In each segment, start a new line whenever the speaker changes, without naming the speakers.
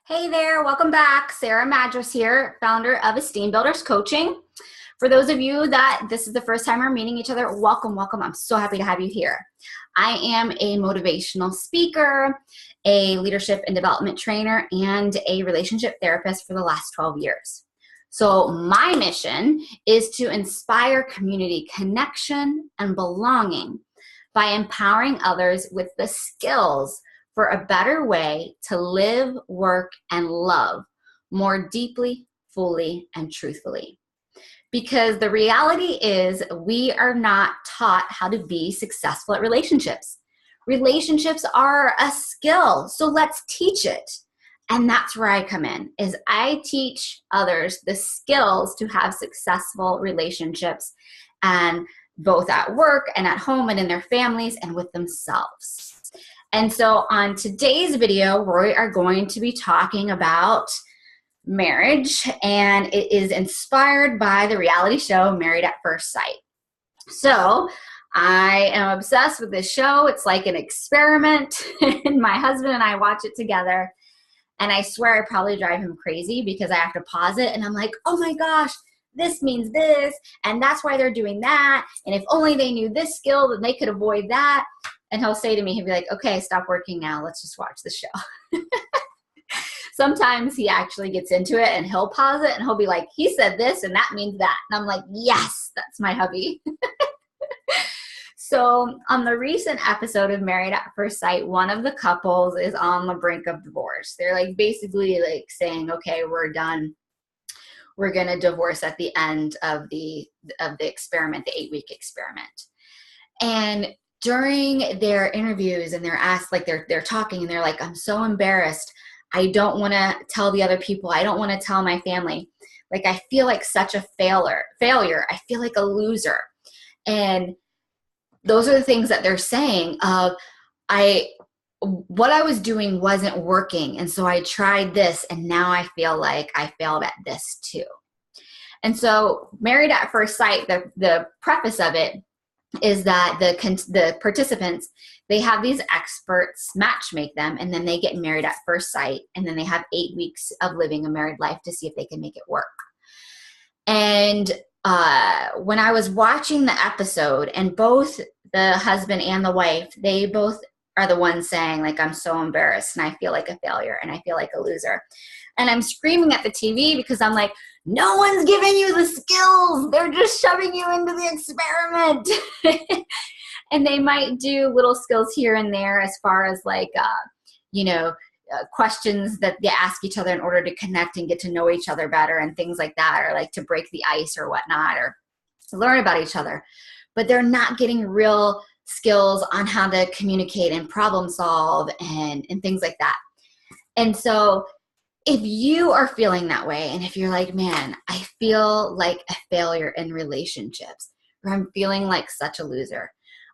Hey there, welcome back. Sarah Madras here, founder of Esteem Builders Coaching. For those of you that this is the first time we're meeting each other, welcome. I'm so happy to have you here. I am a motivational speaker, a leadership and development trainer, and a relationship therapist for the last 12 years. So my mission is to inspire community connection and belonging by empowering others with the skills for a better way to live, work, and love more deeply, fully, and truthfully. Because the reality is we are not taught how to be successful at relationships. Relationships are a skill, so let's teach it. And that's where I come in, is I teach others the skills to have successful relationships, and both at work and at home and in their families and with themselves. And so on today's video, we are going to be talking about marriage, and it is inspired by the reality show Married at First Sight. So I am obsessed with this show. It's like an experiment, and my husband and I watch it together. And I swear I probably drive him crazy because I have to pause it, and I'm like, oh my gosh, this means this, and that's why they're doing that. And if only they knew this skill, then they could avoid that. And he'll say to me, he'll be like, okay, stop working now. Let's just watch the show. Sometimes he actually gets into it and he'll pause it and he'll be like, he said this and that means that. And I'm like, yes, that's my hubby. So on the recent episode of Married at First Sight, one of the couples is on the brink of divorce. They're like basically like saying, okay, we're done. We're going to divorce at the end of the experiment, the 8-week experiment. And during their interviews, and they're asked, like they're talking, and they're like, I'm so embarrassed. I don't want to tell the other people. I don't want to tell my family. Like, I feel like such a failure. I feel like a loser. And those are the things that they're saying of, what I was doing wasn't working. And so I tried this, and now I feel like I failed at this too. And so Married at First Sight, the preface of it is that the participants, they have these experts match make them, and then they get married at first sight, and then they have 8 weeks of living a married life to see if they can make it work. And when I was watching the episode, and both the husband and the wife, they both are the ones saying, like, I'm so embarrassed, and I feel like a failure, and I feel like a loser. And I'm screaming at the TV because I'm like, no one's giving you the skills. They're just shoving you into the experiment. And they might do little skills here and there as far as like, questions that they ask each other in order to connect and get to know each other better and things like that, or like to break the ice or whatnot, or learn about each other. But they're not getting real skills on how to communicate and problem solve and things like that. And so if you are feeling that way, and if you're like, man, I feel like a failure in relationships, or I'm feeling like such a loser,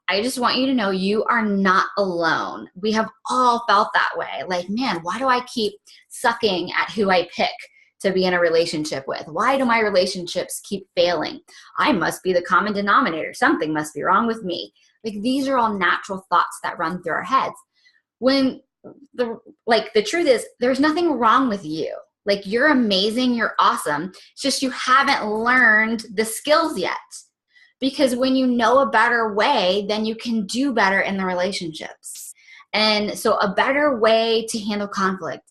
I just want you to know you are not alone. We have all felt that way. Like, man, why do I keep sucking at who I pick to be in a relationship with? Why do my relationships keep failing? I must be the common denominator. Something must be wrong with me. Like, these are all natural thoughts that run through our heads. When the truth is, there's nothing wrong with you. Like, you're amazing, you're awesome. It's just you haven't learned the skills yet. Because when you know a better way, then you can do better in the relationships. And so a better way to handle conflict,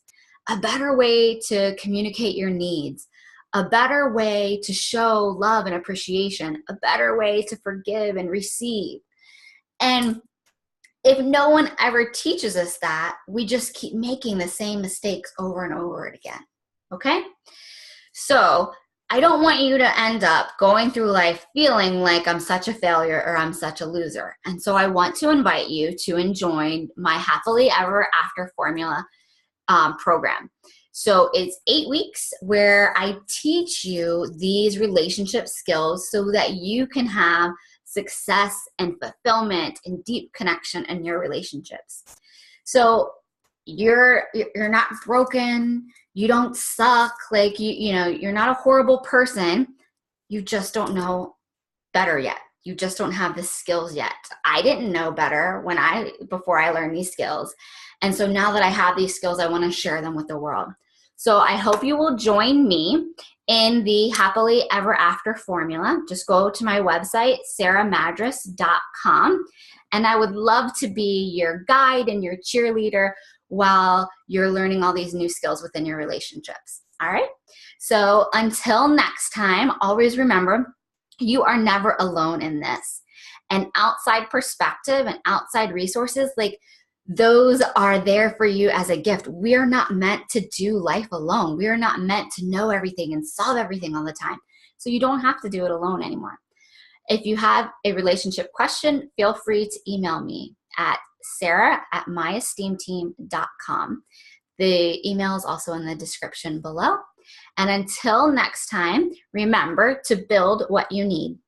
a better way to communicate your needs, a better way to show love and appreciation, a better way to forgive and receive. And if no one ever teaches us that, we just keep making the same mistakes over and over again, okay? So I don't want you to end up going through life feeling like I'm such a failure or I'm such a loser. And so I want to invite you to join my Happily Ever After Formula program. So it's 8 weeks where I teach you these relationship skills so that you can have success and fulfillment and deep connection in your relationships. So you're not broken. You don't suck. Like, you're not a horrible person. You just don't know better yet. You just don't have the skills yet. I didn't know better before I learned these skills. And so now that I have these skills, I want to share them with the world. So I hope you will join me in the Happily Ever After formula. Just go to my website, sarahmadras.com, and I would love to be your guide and your cheerleader while you're learning all these new skills within your relationships. All right? So until next time, always remember, you are never alone in this. An outside perspective and outside resources, like those are there for you as a gift. We are not meant to do life alone. We are not meant to know everything and solve everything all the time. So you don't have to do it alone anymore. If you have a relationship question, feel free to email me at sarah@myesteemteam.com. The email is also in the description below. And until next time, remember to build what you need.